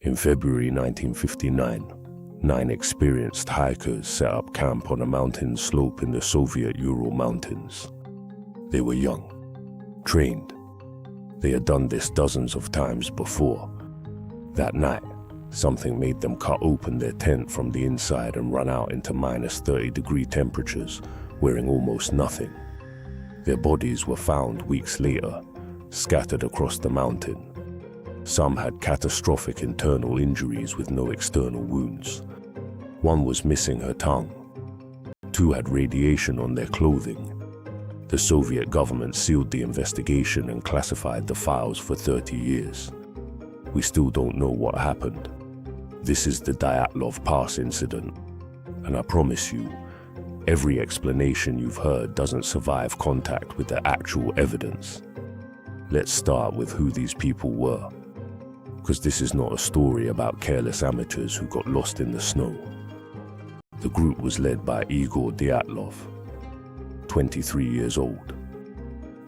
In February 1959, 9 experienced hikers set up camp on a mountain slope in the Soviet Ural Mountains. They were young, trained. They had done this dozens of times before. That night, something made them cut open their tent from the inside and run out into -30-degree temperatures, wearing almost nothing. Their bodies were found weeks later, scattered across the mountain. Some had catastrophic internal injuries with no external wounds. One was missing her tongue. 2 had radiation on their clothing. The Soviet government sealed the investigation and classified the files for 30 years. We still don't know what happened. This is the Dyatlov Pass incident, and I promise you, every explanation you've heard doesn't survive contact with the actual evidence. Let's start with who these people were, because this is not a story about careless amateurs who got lost in the snow. The group was led by Igor Dyatlov, 23 years old,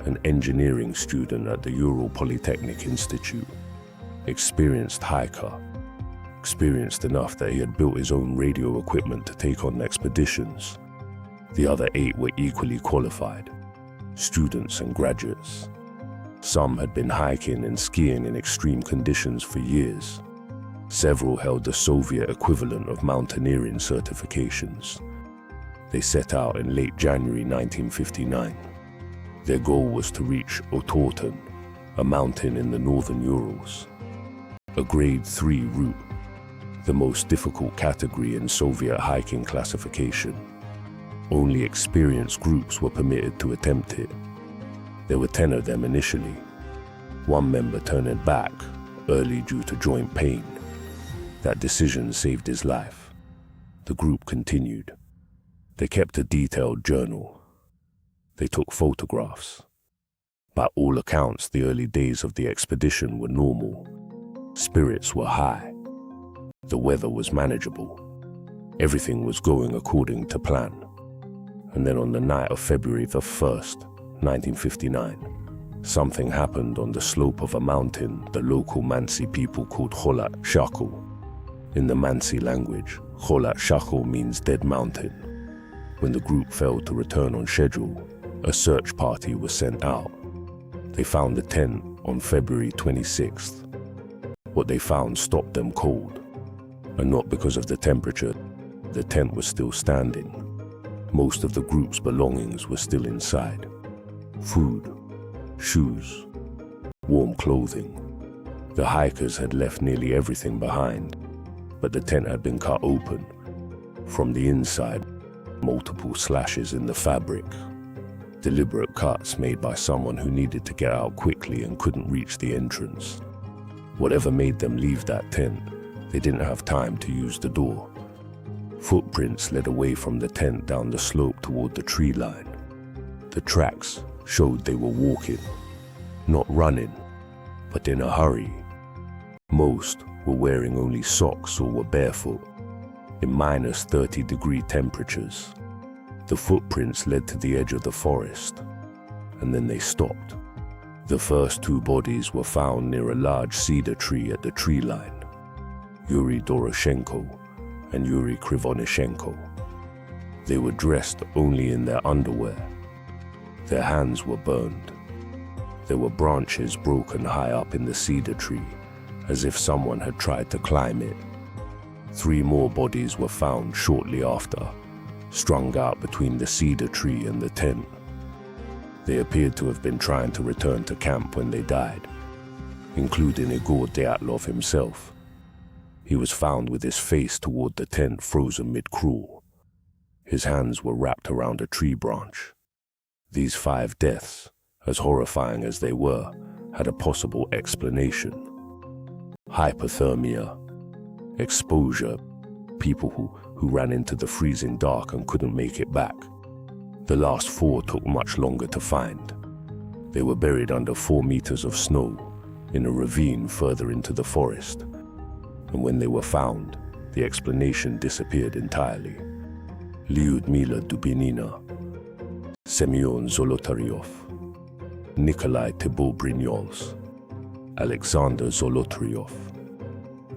an engineering student at the Ural Polytechnic Institute, experienced hiker, experienced enough that he had built his own radio equipment to take on expeditions. The other 8 were equally qualified, students and graduates. Some had been hiking and skiing in extreme conditions for years. Several held the Soviet equivalent of mountaineering certifications. They set out in late January 1959. Their goal was to reach Otorten, a mountain in the northern Urals. A grade 3 route, the most difficult category in Soviet hiking classification. Only experienced groups were permitted to attempt it. There were 10 of them initially. One member turned back early due to joint pain. That decision saved his life. The group continued. They kept a detailed journal. They took photographs. By all accounts, the early days of the expedition were normal. Spirits were high. The weather was manageable. Everything was going according to plan. And then on the night of February the 1st, 1959, something happened on the slope of a mountain the local Mansi people called Kholat Shakho. In the Mansi language, Kholat Shakho means dead mountain. When the group failed to return on schedule, a search party was sent out. They found the tent on February 26th. What they found stopped them cold. And not because of the temperature, the tent was still standing. Most of the group's belongings were still inside. Food, shoes, warm clothing. The hikers had left nearly everything behind, but the tent had been cut open. From the inside, multiple slashes in the fabric. Deliberate cuts made by someone who needed to get out quickly and couldn't reach the entrance. Whatever made them leave that tent, they didn't have time to use the door. Footprints led away from the tent down the slope toward the tree line. The tracks showed they were walking, not running, but in a hurry. Most were wearing only socks or were barefoot, in -30-degree temperatures. The footprints led to the edge of the forest, and then they stopped. The first 2 bodies were found near a large cedar tree at the tree line, Yuri Doroshenko and Yuri Krivonishenko. They were dressed only in their underwear. Their hands were burned. There were branches broken high up in the cedar tree, as if someone had tried to climb it. 3 more bodies were found shortly after, strung out between the cedar tree and the tent. They appeared to have been trying to return to camp when they died, including Igor Dyatlov himself. He was found with his face toward the tent, frozen mid-crawl. His hands were wrapped around a tree branch. These 5 deaths, as horrifying as they were, had a possible explanation. Hypothermia, exposure, people who ran into the freezing dark and couldn't make it back. The last 4 took much longer to find. They were buried under 4 meters of snow in a ravine further into the forest. And when they were found, the explanation disappeared entirely. Lyudmila Dubinina, Semyon Zolotaryov, Nikolai Thibault-Brignoles, Alexander Zolotaryov.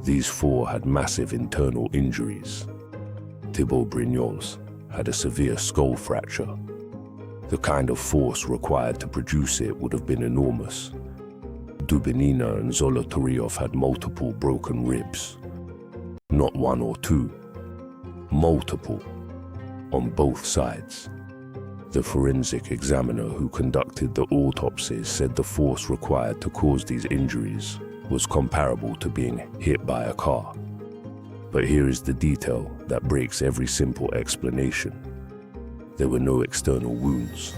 These 4 had massive internal injuries. Thibaut Brignol's had a severe skull fracture. The kind of force required to produce it would have been enormous. Dubinina and Zolotaryov had multiple broken ribs. Not 1 or 2. Multiple. On both sides. The forensic examiner who conducted the autopsies said the force required to cause these injuries was comparable to being hit by a car. But here is the detail that breaks every simple explanation. There were no external wounds,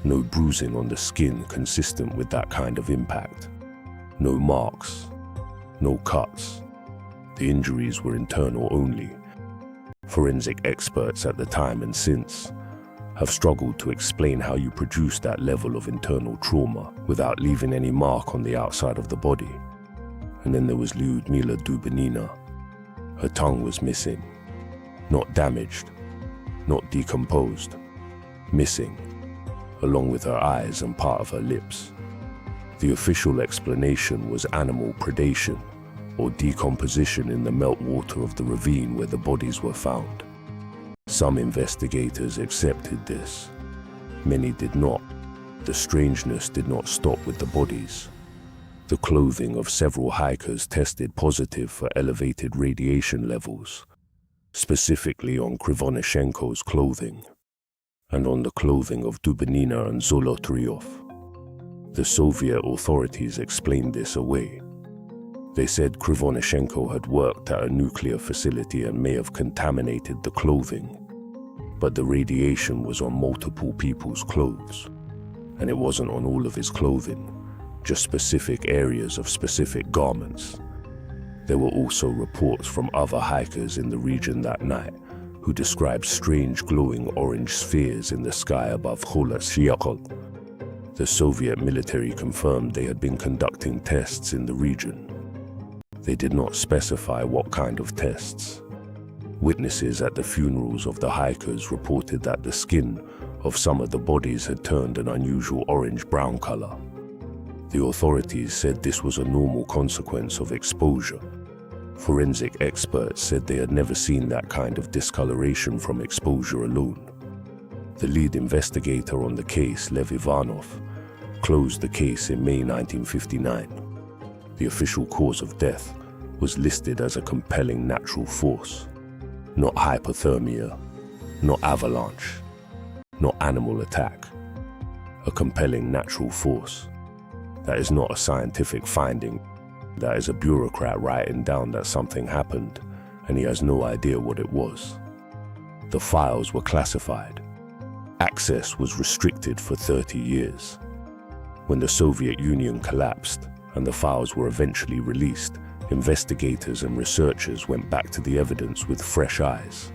no bruising on the skin consistent with that kind of impact, no marks, no cuts. The injuries were internal only. Forensic experts at the time and since have struggled to explain how you produce that level of internal trauma without leaving any mark on the outside of the body. And then there was Lyudmila Dubinina. Her tongue was missing. Not damaged, not decomposed. Missing, along with her eyes and part of her lips. The official explanation was animal predation or decomposition in the meltwater of the ravine where the bodies were found. Some investigators accepted this. Many did not. The strangeness did not stop with the bodies. The clothing of several hikers tested positive for elevated radiation levels, specifically on Krivonishenko's clothing, and on the clothing of Dubinina and Zolotaryov. The Soviet authorities explained this away. They said Krivonishenko had worked at a nuclear facility and may have contaminated the clothing, but the radiation was on multiple people's clothes, and it wasn't on all of his clothing, just specific areas of specific garments. There were also reports from other hikers in the region that night who described strange glowing orange spheres in the sky above Kholat. The Soviet military confirmed they had been conducting tests in the region. They did not specify what kind of tests. Witnesses at the funerals of the hikers reported that the skin of some of the bodies had turned an unusual orange-brown color. The authorities said this was a normal consequence of exposure. Forensic experts said they had never seen that kind of discoloration from exposure alone. The lead investigator on the case, Lev Ivanov, closed the case in May 1959. The official cause of death was listed as a compelling natural force, not hypothermia, not avalanche, not animal attack. A compelling natural force. That is not a scientific finding. That is a bureaucrat writing down that something happened and he has no idea what it was. The files were classified. Access was restricted for 30 years. When the Soviet Union collapsed and the files were eventually released, investigators and researchers went back to the evidence with fresh eyes,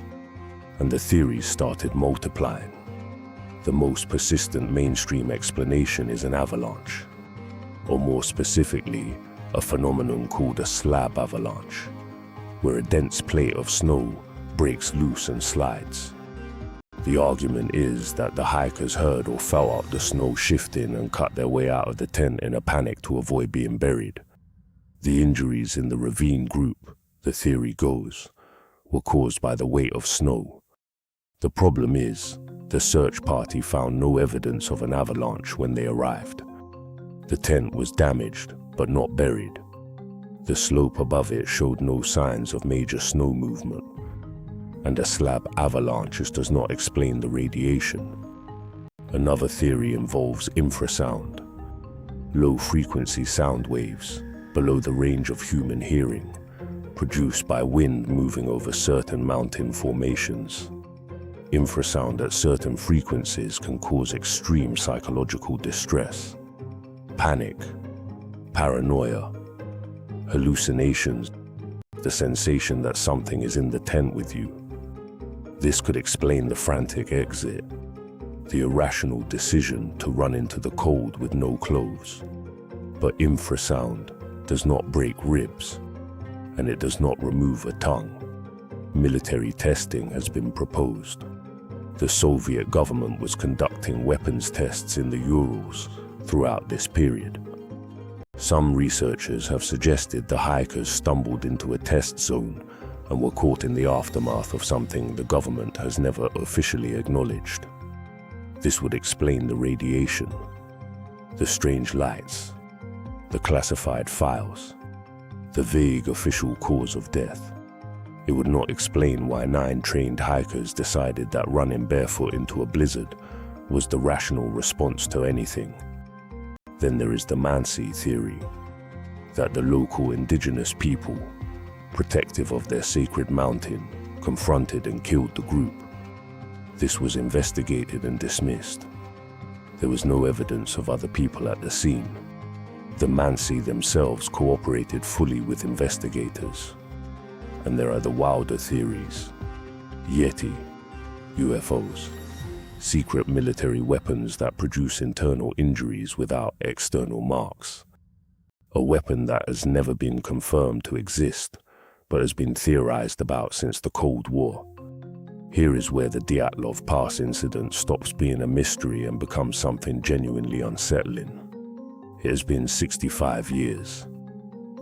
and the theories started multiplying. The most persistent mainstream explanation is an avalanche, or more specifically, a phenomenon called a slab avalanche, where a dense plate of snow breaks loose and slides. The argument is that the hikers heard or felt out the snow shifting and cut their way out of the tent in a panic to avoid being buried. The injuries in the ravine group, the theory goes, were caused by the weight of snow. The problem is, the search party found no evidence of an avalanche when they arrived. The tent was damaged, but not buried. The slope above it showed no signs of major snow movement, and a slab avalanche does not explain the radiation. Another theory involves infrasound, low-frequency sound waves below the range of human hearing, produced by wind moving over certain mountain formations. Infrasound at certain frequencies can cause extreme psychological distress, panic, paranoia, hallucinations, the sensation that something is in the tent with you. This could explain the frantic exit, the irrational decision to run into the cold with no clothes. But infrasound does not break ribs, and it does not remove a tongue. Military testing has been proposed. The Soviet government was conducting weapons tests in the Urals throughout this period. Some researchers have suggested the hikers stumbled into a test zone and were caught in the aftermath of something the government has never officially acknowledged. This would explain the radiation, the strange lights, the classified files, the vague official cause of death. It would not explain why 9 trained hikers decided that running barefoot into a blizzard was the rational response to anything. Then there is the Mansi theory, that the local indigenous people, protective of their sacred mountain, confronted and killed the group. This was investigated and dismissed. There was no evidence of other people at the scene. The Mansi themselves cooperated fully with investigators. And there are the wilder theories: Yeti, UFOs, secret military weapons that produce internal injuries without external marks. A weapon that has never been confirmed to exist, but has been theorized about since the Cold War. Here is where the Dyatlov Pass incident stops being a mystery and becomes something genuinely unsettling. It has been 65 years.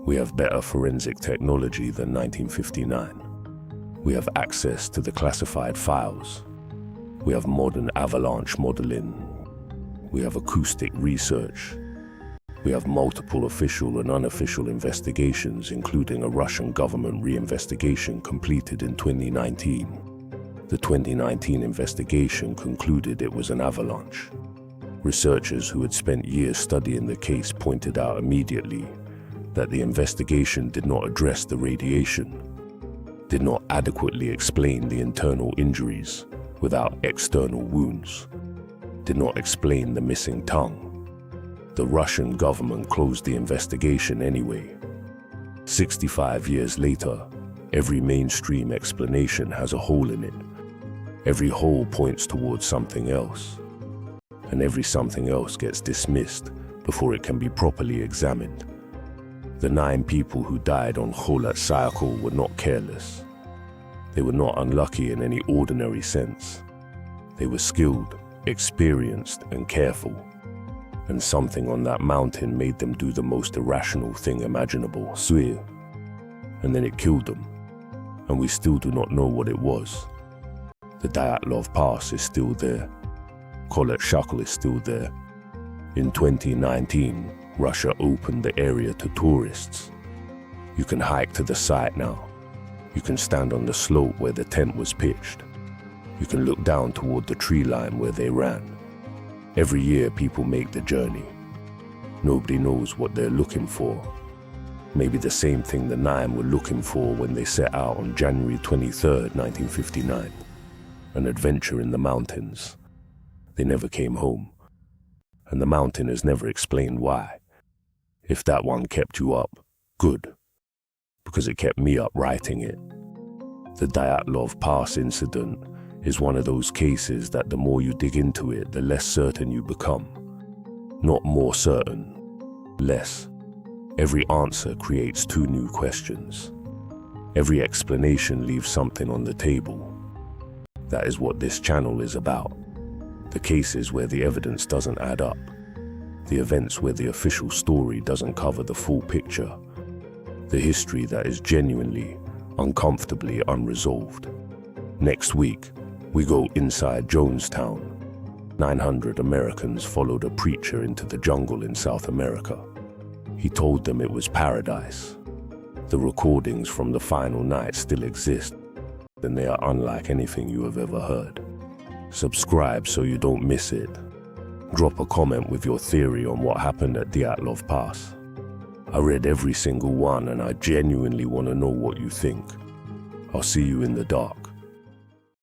We have better forensic technology than 1959. We have access to the classified files. We have modern avalanche modeling. We have acoustic research. We have multiple official and unofficial investigations, including a Russian government reinvestigation completed in 2019. The 2019 investigation concluded it was an avalanche. Researchers who had spent years studying the case pointed out immediately that the investigation did not address the radiation, did not adequately explain the internal injuries without external wounds, did not explain the missing tongue. The Russian government closed the investigation anyway. 65 years later, every mainstream explanation has a hole in it. Every hole points towards something else, and every something else gets dismissed before it can be properly examined. The 9 people who died on Kholat Syakhl were not careless. They were not unlucky in any ordinary sense. They were skilled, experienced, and careful. And something on that mountain made them do the most irrational thing imaginable, swear. And then it killed them. And we still do not know what it was. The Dyatlov Pass is still there. Kholat Syakhl is still there. In 2019, Russia opened the area to tourists. You can hike to the site now. You can stand on the slope where the tent was pitched. You can look down toward the tree line where they ran. Every year people make the journey. Nobody knows what they're looking for. Maybe the same thing the 9 were looking for when they set out on January 23rd, 1959. An adventure in the mountains. They never came home. And the mountain has never explained why. If that one kept you up, good. Because it kept me up writing it. The Dyatlov Pass incident is one of those cases that the more you dig into it, the less certain you become. Not more certain, less. Every answer creates 2 new questions. Every explanation leaves something on the table. That is what this channel is about. The cases where the evidence doesn't add up. The events where the official story doesn't cover the full picture. The history that is genuinely, uncomfortably unresolved. Next week, we go inside Jonestown. 900 Americans followed a preacher into the jungle in South America. He told them it was paradise. The recordings from the final night still exist, and they are unlike anything you have ever heard. Subscribe so you don't miss it. Drop a comment with your theory on what happened at Dyatlov Pass. I read every single one and I genuinely want to know what you think. I'll see you in the dark.